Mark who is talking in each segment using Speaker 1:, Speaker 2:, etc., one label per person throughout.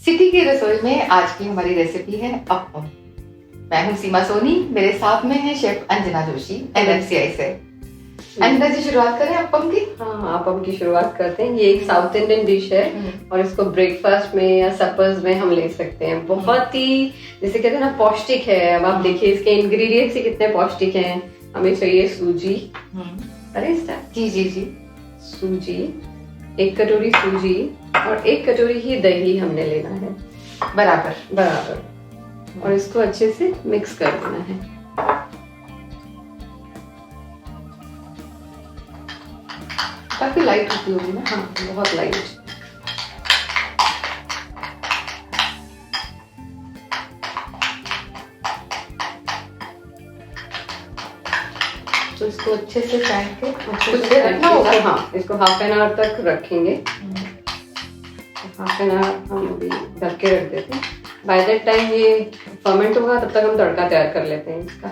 Speaker 1: City की रसोई में आज की हमारी रेसिपी है अप्पम। मैं हूँ सीमा सोनी, मेरे साथ में है शेफ अंजना जोशी NFCI से। अंजना जी, शुरुआत करें अप्पम की?
Speaker 2: हाँ, अप्पम की शुरुआत करते हैं। ये एक साउथ इंडियन डिश है और इसको ब्रेकफास्ट में या सपर्स में हम ले सकते हैं। बहुत ही जैसे कहते हैं ना, पौष्टिक है। अब आप देखिए इसके इंग्रेडिएंट्स ही कितने पौष्टिक हैं। हमें चाहिए सूजी। अरे
Speaker 1: जी जी जी,
Speaker 2: सूजी, 1 कटोरी सूजी और 1 कटोरी ही दही हमने लेना है,
Speaker 1: बराबर
Speaker 2: बराबर। और इसको अच्छे से मिक्स कर देना है।
Speaker 1: काफी लाइट होती होगी ना?
Speaker 2: हाँ, बहुत लाइट।
Speaker 1: तो इसको अच्छे से फेंट के
Speaker 2: कुछ देर रखना होगा। हाँ, इसको हाफ एन आवर तक रखेंगे। हाफ एन आवर हम अभी ढक के रख देते हैं। बाय दैट टाइम ये फर्मेंट होगा, तब तक हम तड़का तैयार कर लेते हैं इसका।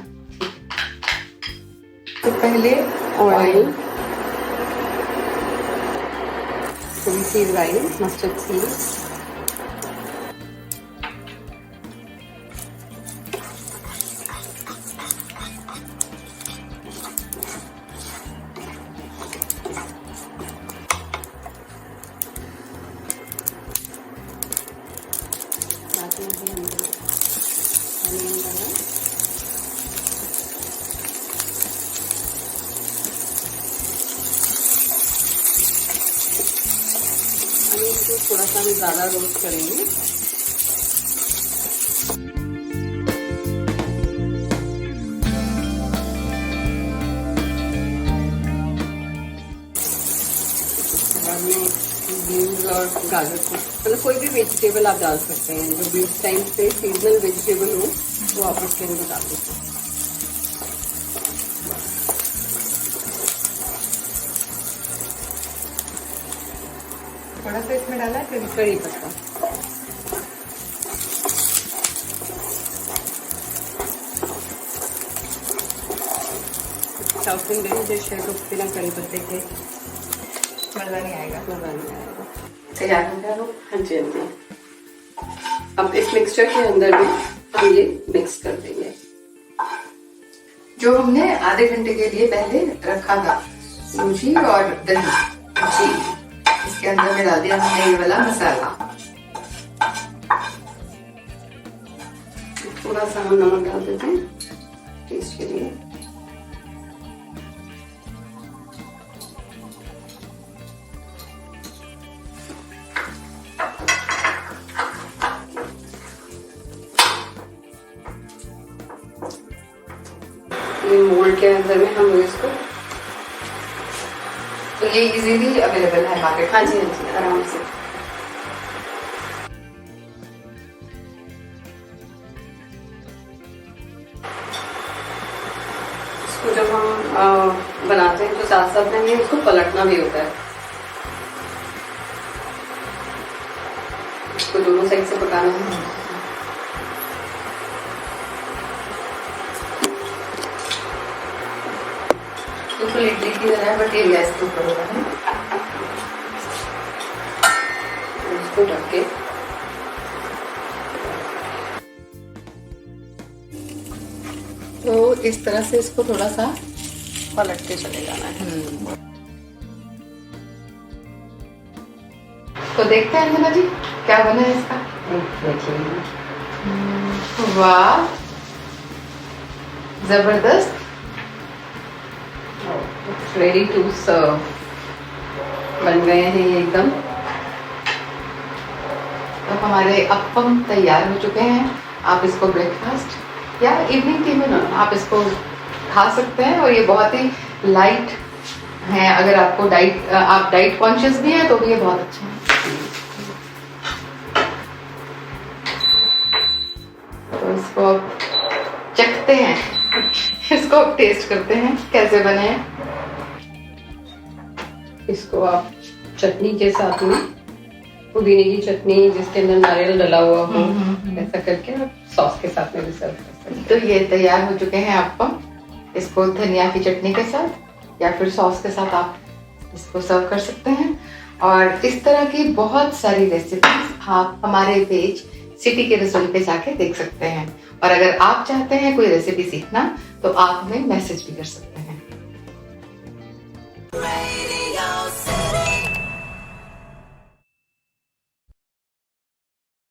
Speaker 1: तो पहले
Speaker 2: ऑयल, थोड़ी सी राई, मस्टर्ड सीड्स, थोड़ा सा हम ज़्यादा रोस्ट करेंगे। बाद में बीन्स और गाजर को, मतलब कोई भी वेजिटेबल आप डाल सकते हैं। जो भी इस टाइम पे सीजनल वेजिटेबल हो वो आप उसके अंदर डाल सकते हैं।
Speaker 1: थोड़ा सा इसमें डाला है
Speaker 2: कड़ी पत्ता, साउथ इंडियन डिश है तो बिना कड़ी पत्ते के
Speaker 1: मजा नहीं आएगा।
Speaker 2: तैयार हो गया वो? हाँ जी, हाँ जी। अब इस मिक्सचर के अंदर भी हम ये मिक्स कर देंगे।
Speaker 1: जो हमने आधे घंटे के लिए पहले रखा था, सूजी और दही, इसके अंदर में डाल दिया हमने ये वाला मसाला।
Speaker 2: थोड़ा सा हम नमक डाल देते हैं टेस्ट के लिए। ये मोल्ड के अंदर में हम इसको,
Speaker 1: तो ये इजीली अवेलेबल है मार्केट?
Speaker 2: हाँ जी, हाँ जी, आराम से। इसको जब हम बनाते हैं तो साथ साथ में इसको पलटना भी होता है। इसको दोनों साइड से पकाना है।
Speaker 1: बिल्कुल इडली की तरह है, बट ये गैस के ऊपर होगा है।
Speaker 2: इसको ढक के
Speaker 1: तो इस तरह से इसको थोड़ा सा
Speaker 2: पलट के चले जाना है।
Speaker 1: तो देखते हैं अंजना जी क्या बना है इसका। वाह, जबरदस्त।
Speaker 2: रेडी टू सर्व बन गए हैं ये एकदम।
Speaker 1: तो हमारे अप्पम तैयार हो चुके हैं। आप इसको ब्रेकफास्ट या इवनिंग टी में ना आप इसको खा सकते हैं, और ये बहुत ही लाइट है। अगर आपको आप डाइट कॉन्शियस भी हैं तो भी ये बहुत अच्छा है। तो इसको अब चखते हैं, इसको अब टेस्ट करते हैं कैसे बने हैं।
Speaker 2: इसको आप चटनी के साथ में, पुदीने की चटनी जिसके अंदर नारियल डला हुआ हो, ऐसा करके आप सॉस के साथ में भी सर्व कर सकते हैं।
Speaker 1: तो ये तैयार हो चुके हैं अप्पम। इसको धनिया की चटनी के साथ या फिर सॉस के साथ आप इसको सर्व कर सकते हैं। और इस तरह की बहुत सारी रेसिपीज आप हमारे पेज सिटी के रसोई पे जाके देख सकते हैं। और अगर आप चाहते हैं कोई रेसिपी सीखना तो आप हमें मैसेज भी कर सकते हैं।